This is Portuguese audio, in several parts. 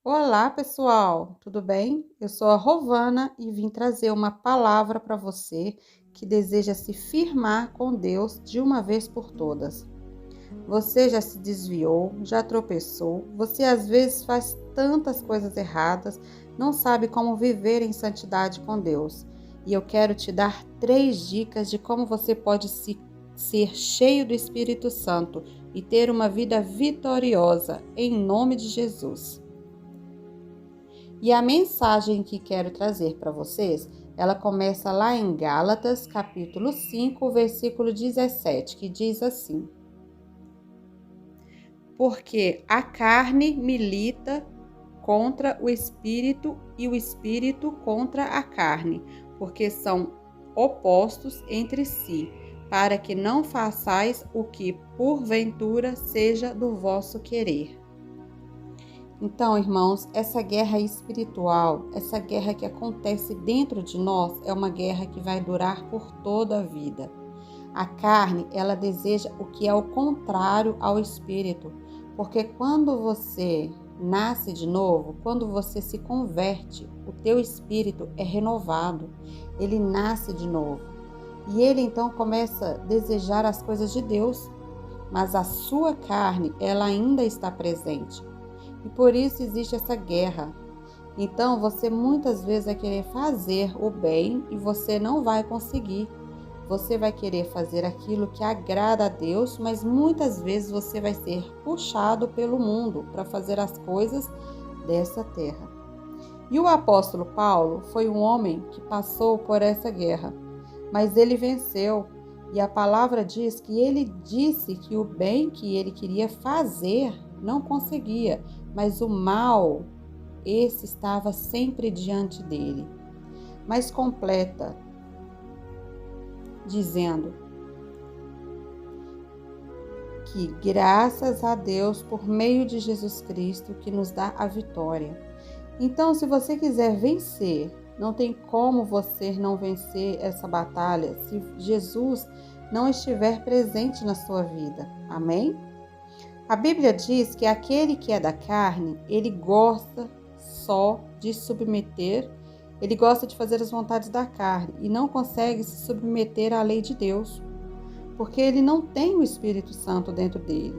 Olá, pessoal, tudo bem? Eu sou a Rovana e vim trazer uma palavra para você que deseja se firmar com Deus de uma vez por todas. Você já se desviou, já tropeçou, você às vezes faz tantas coisas erradas, não sabe como viver em santidade com Deus. E eu quero te dar 3 dicas de como você pode ser cheio do Espírito Santo e ter uma vida vitoriosa, em nome de Jesus. E a mensagem que quero trazer para vocês, ela começa lá em Gálatas, capítulo 5, versículo 17, que diz assim: Porque a carne milita contra o espírito e o espírito contra a carne, porque são opostos entre si, para que não façais o que porventura seja do vosso querer. Então, irmãos, essa guerra espiritual, essa guerra que acontece dentro de nós, é uma guerra que vai durar por toda a vida. A carne, ela deseja o que é o contrário ao espírito, porque quando você nasce de novo, quando você se converte, o teu espírito é renovado, ele nasce de novo. E ele então começa a desejar as coisas de Deus, mas a sua carne, ela ainda está presente. E por isso existe essa guerra. Então você muitas vezes vai querer fazer o bem e você não vai conseguir. Você vai querer fazer aquilo que agrada a Deus, mas muitas vezes você vai ser puxado pelo mundo para fazer as coisas dessa terra. E o apóstolo Paulo foi um homem que passou por essa guerra, mas ele venceu. E a palavra diz que ele disse que o bem que ele queria fazer não conseguia, mas o mal, esse estava sempre diante dele. Mas completa, dizendo que graças a Deus por meio de Jesus Cristo que nos dá a vitória. Então, se você quiser vencer, não tem como você não vencer essa batalha se Jesus não estiver presente na sua vida. Amém? A Bíblia diz que aquele que é da carne, ele gosta só de submeter, ele gosta de fazer as vontades da carne e não consegue se submeter à lei de Deus, porque ele não tem o Espírito Santo dentro dele.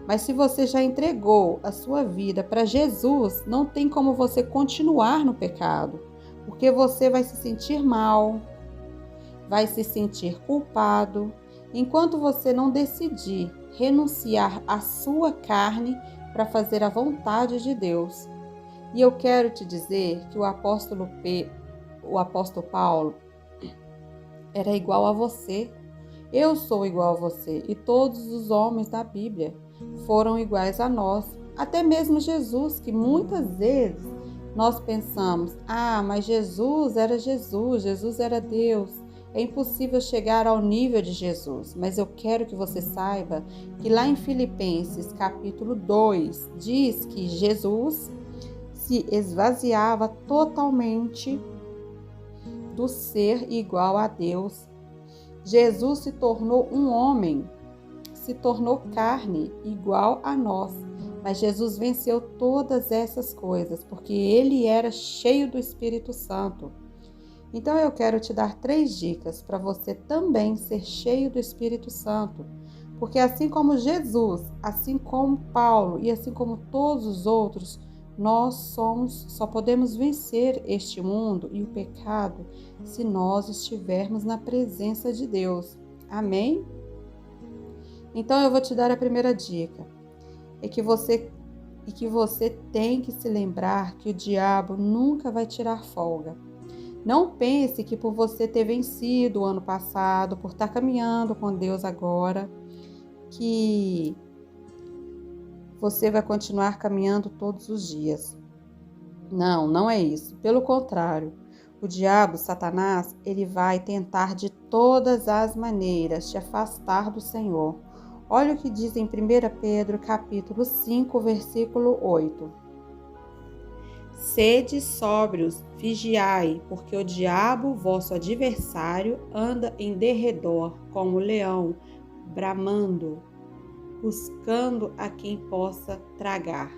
Mas se você já entregou a sua vida para Jesus, não tem como você continuar no pecado, porque você vai se sentir mal, vai se sentir culpado, enquanto você não decidir renunciar à sua carne para fazer a vontade de Deus. E eu quero te dizer que o apóstolo Paulo era igual a você. Eu sou igual a você e todos os homens da Bíblia foram iguais a nós. Até mesmo Jesus, que muitas vezes nós pensamos, mas Jesus era Deus. É impossível chegar ao nível de Jesus, mas eu quero que você saiba que lá em Filipenses capítulo 2 diz que Jesus se esvaziava totalmente do ser igual a Deus. Jesus se tornou um homem, se tornou carne igual a nós, mas Jesus venceu todas essas coisas porque ele era cheio do Espírito Santo. Então eu quero te dar 3 dicas para você também ser cheio do Espírito Santo. Porque assim como Jesus, assim como Paulo e assim como todos os outros, só podemos vencer este mundo e o pecado se nós estivermos na presença de Deus. Amém? Então eu vou te dar a primeira dica. É que você tem que se lembrar que o diabo nunca vai tirar folga. Não pense que por você ter vencido o ano passado, por estar caminhando com Deus agora, que você vai continuar caminhando todos os dias. Não, não é isso. Pelo contrário, o diabo, Satanás, ele vai tentar de todas as maneiras te afastar do Senhor. Olha o que diz em 1 Pedro, capítulo 5, versículo 8. Sede sóbrios, vigiai, porque o diabo, vosso adversário, anda em derredor, como leão, bramando, buscando a quem possa tragar.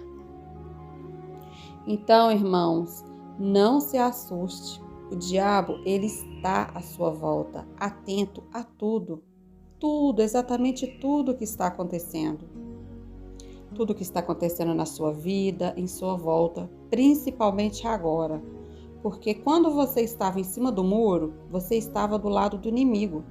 Então, irmãos, não se assuste. O diabo, ele está à sua volta, atento a tudo. Tudo, exatamente tudo que está acontecendo. Tudo que está acontecendo na sua vida, em sua volta, principalmente agora. Porque quando você estava em cima do muro, você estava do lado do inimigo.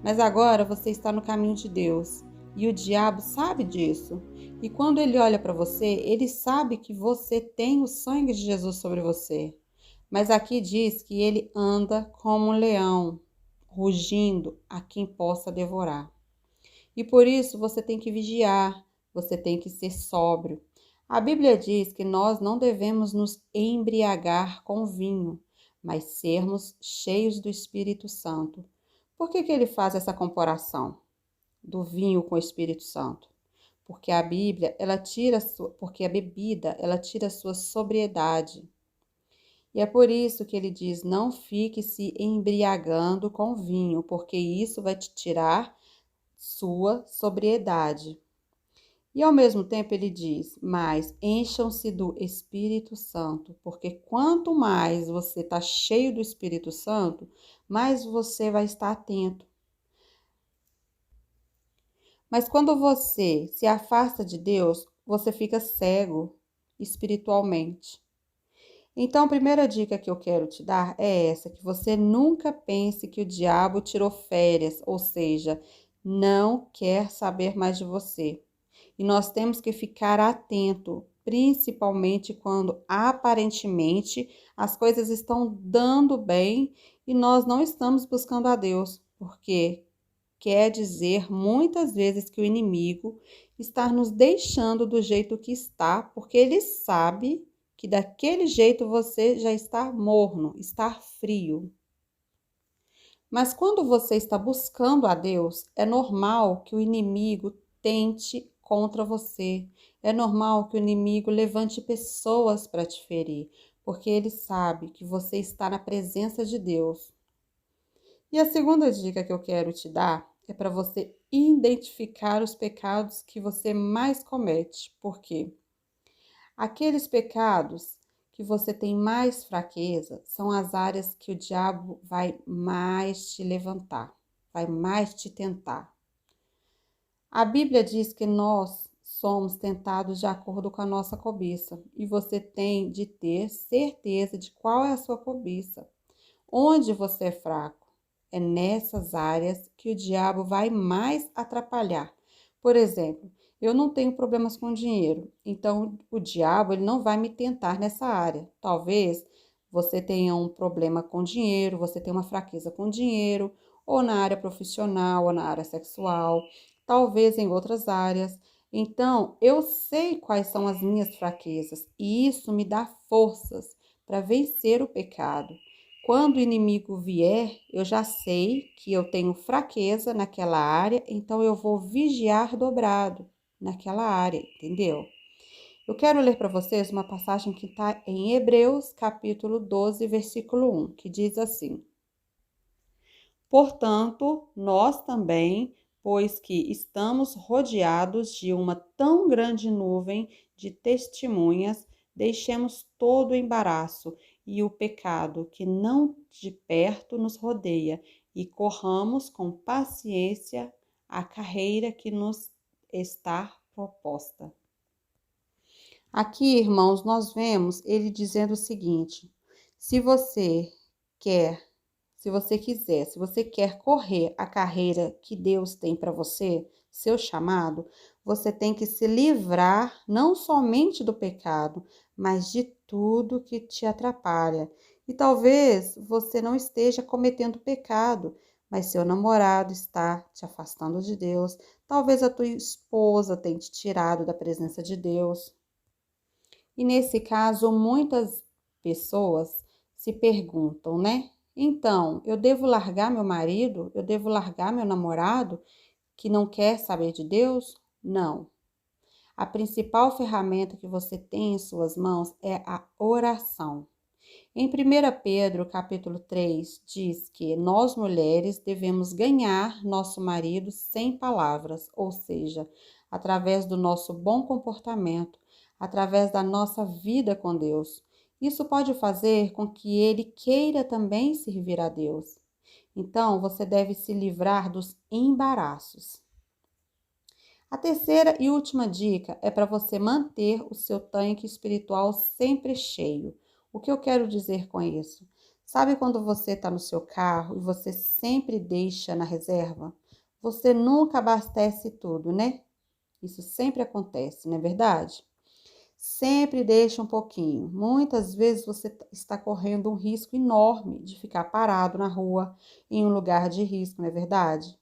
Mas agora você está no caminho de Deus. E o diabo sabe disso. E quando ele olha para você, ele sabe que você tem o sangue de Jesus sobre você. Mas aqui diz que ele anda como um leão, rugindo a quem possa devorar. E por isso você tem que vigiar, você tem que ser sóbrio. A Bíblia diz que nós não devemos nos embriagar com vinho, mas sermos cheios do Espírito Santo. Por que ele faz essa comparação do vinho com o Espírito Santo? Porque a Bíblia, porque a bebida, ela tira a sua sobriedade. E é por isso que ele diz: não fique se embriagando com vinho, porque isso vai te tirar sua sobriedade. E ao mesmo tempo ele diz: mas encham-se do Espírito Santo, porque quanto mais você está cheio do Espírito Santo, mais você vai estar atento. Mas quando você se afasta de Deus, você fica cego espiritualmente. Então, a primeira dica que eu quero te dar é essa, que você nunca pense que o diabo tirou férias, ou seja, não quer saber mais de você. E nós temos que ficar atento, principalmente quando aparentemente as coisas estão dando bem e nós não estamos buscando a Deus, porque quer dizer muitas vezes que o inimigo está nos deixando do jeito que está, porque ele sabe que daquele jeito você já está morno, está frio. Mas quando você está buscando a Deus, é normal que o inimigo tente contra você. É normal que o inimigo levante pessoas para te ferir, porque ele sabe que você está na presença de Deus. E a segunda dica que eu quero te dar é para você identificar os pecados que você mais comete. Por quê? Aqueles pecados que você tem mais fraqueza são as áreas que o diabo vai mais te levantar, vai mais te tentar. A Bíblia diz que nós somos tentados de acordo com a nossa cobiça e você tem de ter certeza de qual é a sua cobiça, onde você é fraco. É nessas áreas que o diabo vai mais atrapalhar. Por exemplo, eu não tenho problemas com dinheiro, então o diabo ele não vai me tentar nessa área. Talvez você tenha um problema com dinheiro, você tenha uma fraqueza com dinheiro, ou na área profissional, ou na área sexual, talvez em outras áreas. Então, eu sei quais são as minhas fraquezas e isso me dá forças para vencer o pecado. Quando o inimigo vier, eu já sei que eu tenho fraqueza naquela área, então eu vou vigiar dobrado naquela área, entendeu? Eu quero ler para vocês uma passagem que está em Hebreus, capítulo 12, versículo 1, que diz assim: portanto, nós também, pois que estamos rodeados de uma tão grande nuvem de testemunhas, deixemos todo o embaraço e o pecado que não de perto nos rodeia e corramos com paciência a carreira que nos está proposta. Aqui, irmãos, nós vemos ele dizendo o seguinte: se você quiser, se você quer correr a carreira que Deus tem para você, seu chamado, você tem que se livrar não somente do pecado, mas de tudo que te atrapalha. E talvez você não esteja cometendo pecado, mas seu namorado está te afastando de Deus. Talvez a tua esposa tenha te tirado da presença de Deus. E nesse caso, muitas pessoas se perguntam, né? Então, eu devo largar meu marido? Eu devo largar meu namorado que não quer saber de Deus? Não. A principal ferramenta que você tem em suas mãos é a oração. Em 1 Pedro, capítulo 3, diz que nós mulheres devemos ganhar nosso marido sem palavras, ou seja, através do nosso bom comportamento, através da nossa vida com Deus. Isso pode fazer com que ele queira também servir a Deus. Então, você deve se livrar dos embaraços. A terceira e última dica é para você manter o seu tanque espiritual sempre cheio. O que eu quero dizer com isso? Sabe quando você está no seu carro e você sempre deixa na reserva? Você nunca abastece tudo, né? Isso sempre acontece, não é verdade? Sempre deixa um pouquinho. Muitas vezes você está correndo um risco enorme de ficar parado na rua, em um lugar de risco, não é verdade?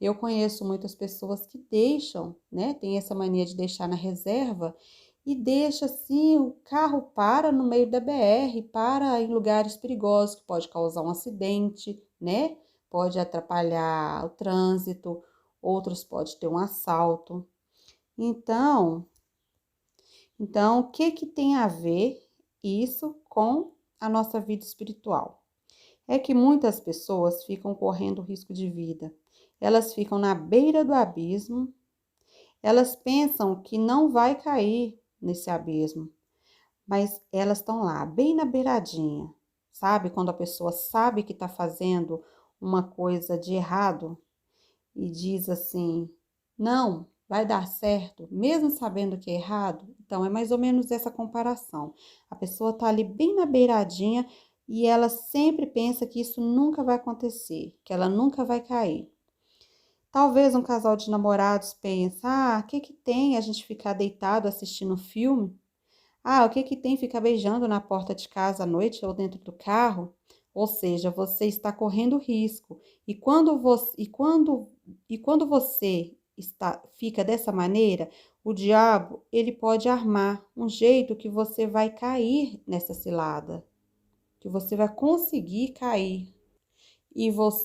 Eu conheço muitas pessoas que deixam, né? Tem essa mania de deixar na reserva e deixa assim, o carro para no meio da BR, para em lugares perigosos, que pode causar um acidente, né? Pode atrapalhar o trânsito, outros pode ter um assalto. Então, o que tem a ver isso com a nossa vida espiritual? É que muitas pessoas ficam correndo risco de vida. Elas ficam na beira do abismo, elas pensam que não vai cair nesse abismo, mas elas estão lá, bem na beiradinha. Sabe quando a pessoa sabe que está fazendo uma coisa de errado e diz assim, não, vai dar certo, mesmo sabendo que é errado? Então, é mais ou menos essa comparação. A pessoa está ali bem na beiradinha e ela sempre pensa que isso nunca vai acontecer, que ela nunca vai cair. Talvez um casal de namorados pense, o que tem a gente ficar deitado assistindo filme? O que tem ficar beijando na porta de casa à noite ou dentro do carro? Ou seja, você está correndo risco. E quando você fica dessa maneira, o diabo, ele pode armar um jeito que você vai cair nessa cilada, que você vai conseguir cair.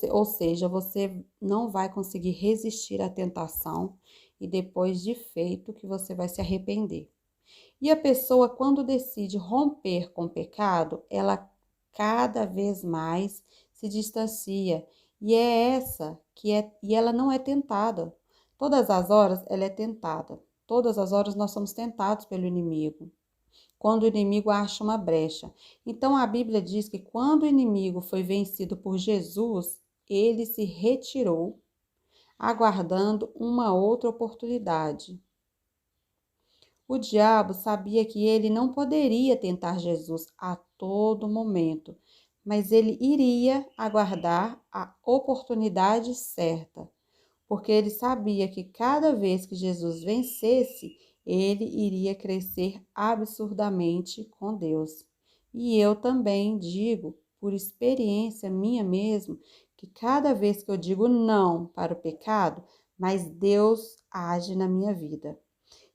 Ou seja, você não vai conseguir resistir à tentação e depois de feito que você vai se arrepender. E a pessoa, quando decide romper com o pecado, ela cada vez mais se distancia. E ela não é tentada. Todas as horas ela é tentada. Todas as horas nós somos tentados pelo inimigo. Quando o inimigo acha uma brecha. Então a Bíblia diz que quando o inimigo foi vencido por Jesus, ele se retirou, aguardando uma outra oportunidade. O diabo sabia que ele não poderia tentar Jesus a todo momento, mas ele iria aguardar a oportunidade certa, porque ele sabia que cada vez que Jesus vencesse, ele iria crescer absurdamente com Deus. E eu também digo, por experiência minha mesmo, que cada vez que eu digo não para o pecado, mas Deus age na minha vida.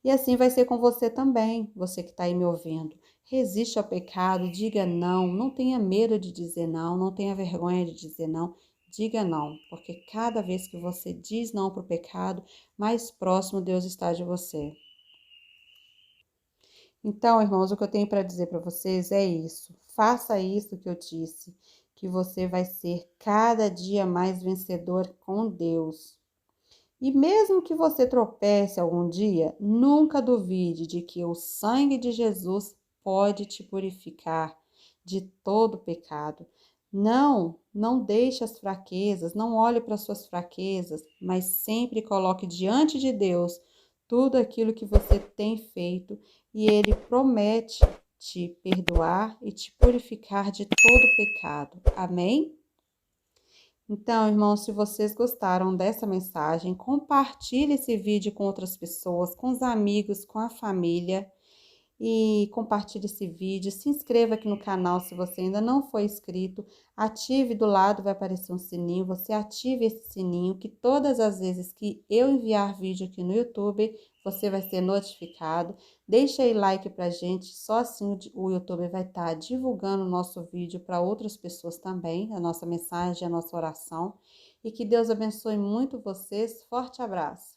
E assim vai ser com você também, você que está aí me ouvindo. Resiste ao pecado, diga não, não tenha medo de dizer não, não tenha vergonha de dizer não, diga não, porque cada vez que você diz não para o pecado, mais próximo Deus está de você. Então, irmãos, o que eu tenho para dizer para vocês é isso. Faça isso que eu disse, que você vai ser cada dia mais vencedor com Deus. E mesmo que você tropece algum dia, nunca duvide de que o sangue de Jesus pode te purificar de todo pecado. Não deixe as fraquezas, não olhe para suas fraquezas, mas sempre coloque diante de Deus tudo aquilo que você tem feito e Ele promete te perdoar e te purificar de todo pecado. Amém? Então, irmãos, se vocês gostaram dessa mensagem, compartilhe esse vídeo com outras pessoas, com os amigos, com a família. E compartilhe esse vídeo, se inscreva aqui no canal se você ainda não foi inscrito, ative do lado, vai aparecer um sininho, você ative esse sininho que todas as vezes que eu enviar vídeo aqui no YouTube, você vai ser notificado. Deixa aí like pra gente, só assim o YouTube vai estar divulgando o nosso vídeo para outras pessoas também, a nossa mensagem, a nossa oração. E que Deus abençoe muito vocês, forte abraço!